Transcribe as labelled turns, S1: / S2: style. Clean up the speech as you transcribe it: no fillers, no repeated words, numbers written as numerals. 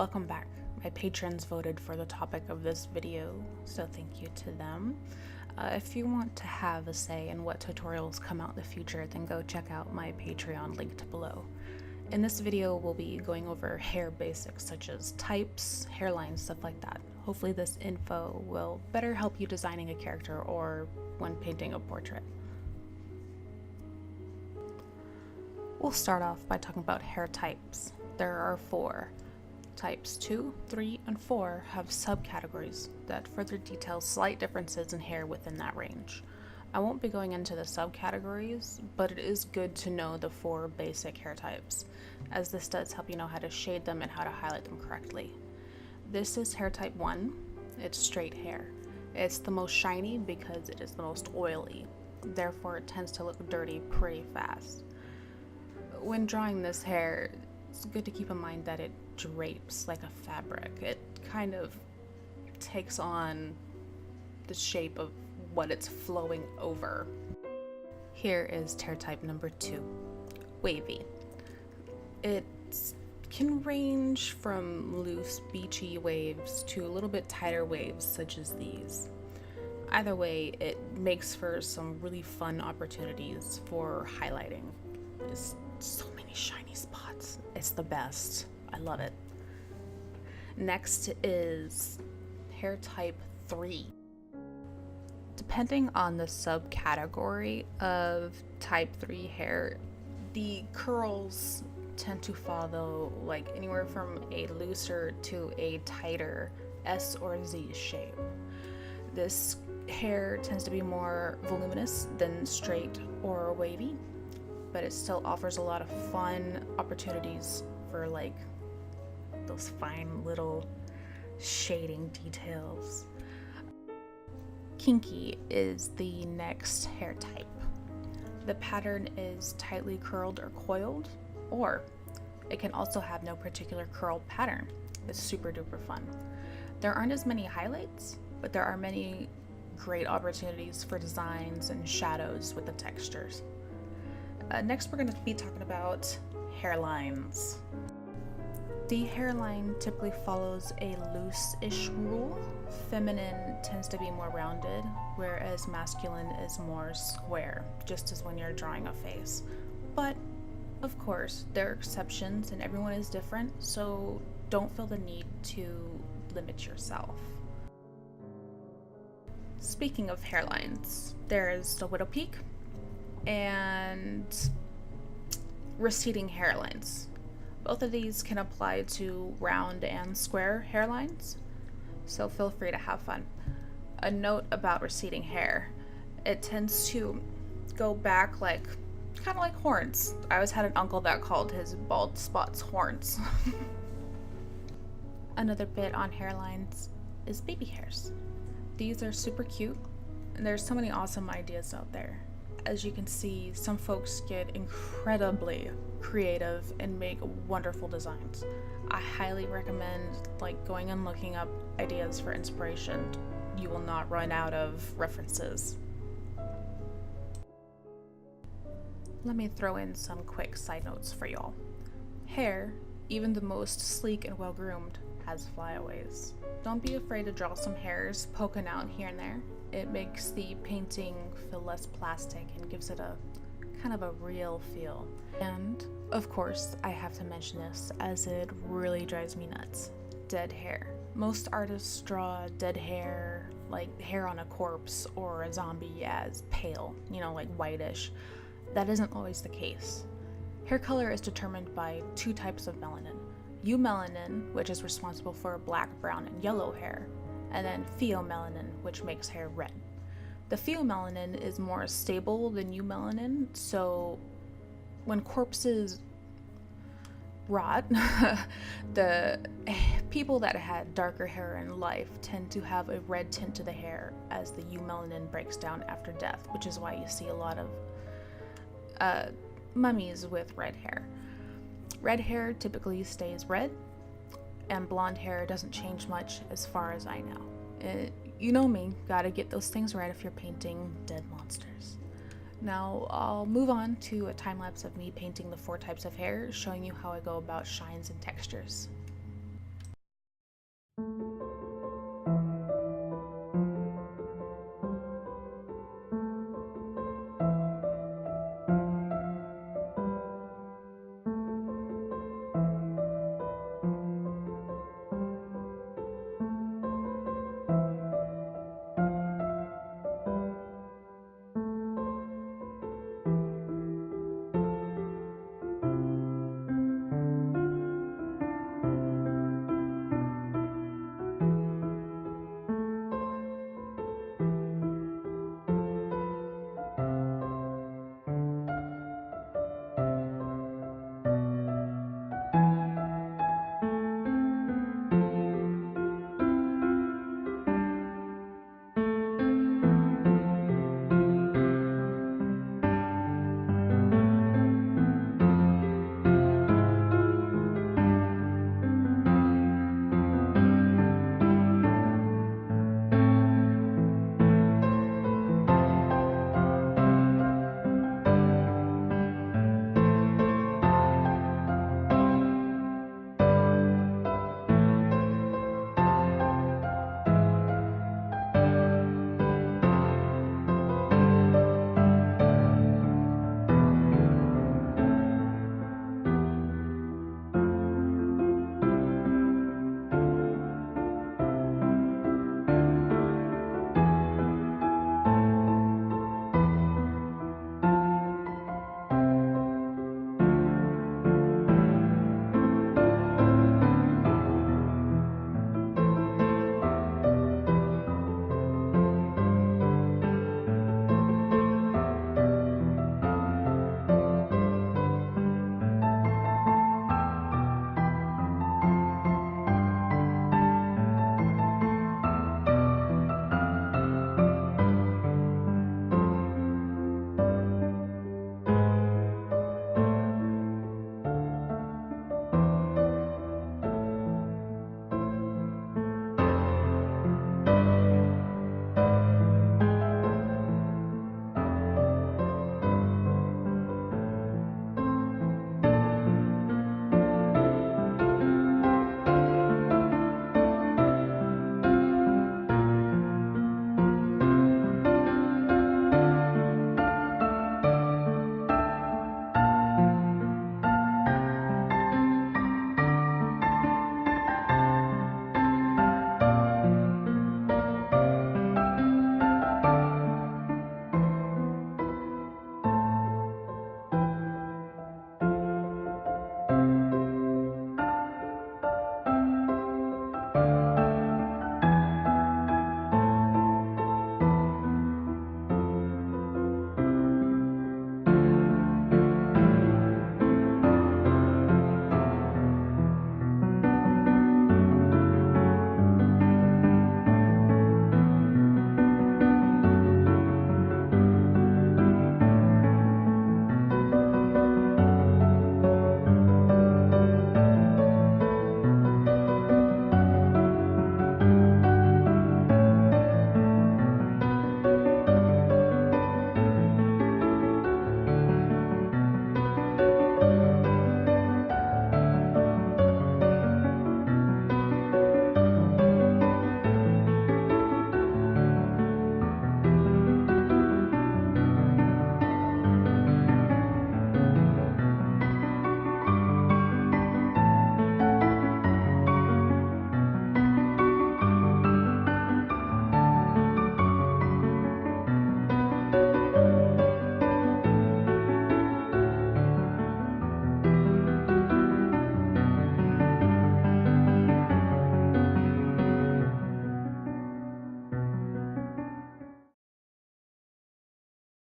S1: Welcome back. My patrons voted for the topic of this video, so thank you to them. If you want to have a say in what tutorials come out in the future, then go check out my Patreon linked below. In this video, we'll be going over hair basics such as types, hairlines, stuff like that. Hopefully this info will better help you designing a character or when painting a portrait. We'll start off by talking about hair types. There are 4. Types 2, 3, and 4 have subcategories that further detail slight differences in hair within that range. I won't be going into the subcategories, but it is good to know the 4 basic hair types, as this does help you know how to shade them and how to highlight them correctly. This is hair type 1. It's straight hair. It's the most shiny because it is the most oily, therefore it tends to look dirty pretty fast. When drawing this hair, it's good to keep in mind that it drapes like a fabric. It kind of takes on the shape of what it's flowing over. Here is hair type number 2, wavy. It can range from loose beachy waves to a little bit tighter waves such as these. Either way, it makes for some really fun opportunities for highlighting. There's so many shiny spots. It's the best. I love it. Next is hair type 3. Depending on the subcategory of type 3 hair, the curls tend to follow like anywhere from a looser to a tighter S or Z shape. This hair tends to be more voluminous than straight or wavy, but it still offers a lot of fun opportunities for like those fine little shading details. Kinky is the next hair type. The pattern is tightly curled or coiled, or it can also have no particular curl pattern. It's super duper fun. There aren't as many highlights, but there are many great opportunities for designs and shadows with the textures. Next, we're going to be talking about hairlines. The hairline typically follows a loose-ish rule. Feminine tends to be more rounded, whereas masculine is more square, just as when you're drawing a face. But, of course, there are exceptions and everyone is different, so don't feel the need to limit yourself. Speaking of hairlines, there's the widow peak and receding hairlines. Both of these can apply to round and square hairlines, so feel free to have fun. A note about receding hair: it tends to go back like kind of like horns. I always had an uncle that called his bald spots horns. Another bit on hairlines is baby hairs. These are super cute, and there's so many awesome ideas out there. As you can see, some folks get incredibly creative and make wonderful designs. I highly recommend going and looking up ideas for inspiration. You will not run out of references. Let me throw in some quick side notes for y'all. Hair, even the most sleek and well-groomed, has flyaways. Don't be afraid to draw some hairs poking out here and there. It makes the painting feel less plastic and gives it a kind of a real feel. And of course, I have to mention this as it really drives me nuts. Dead hair. Most artists draw dead hair, like hair on a corpse or a zombie, as pale, like whitish. That isn't always the case. Hair color is determined by 2 types of melanin. Eumelanin, which is responsible for black, brown, and yellow hair, and then pheomelanin, which makes hair red. The pheomelanin is more stable than eumelanin, so when corpses rot, the people that had darker hair in life tend to have a red tint to the hair as the eumelanin breaks down after death, which is why you see a lot of mummies with red hair. Red hair typically stays red, and blonde hair doesn't change much as far as I know. You know me, gotta get those things right if you're painting dead monsters. Now I'll move on to a time lapse of me painting the 4 types of hair, showing you how I go about shines and textures.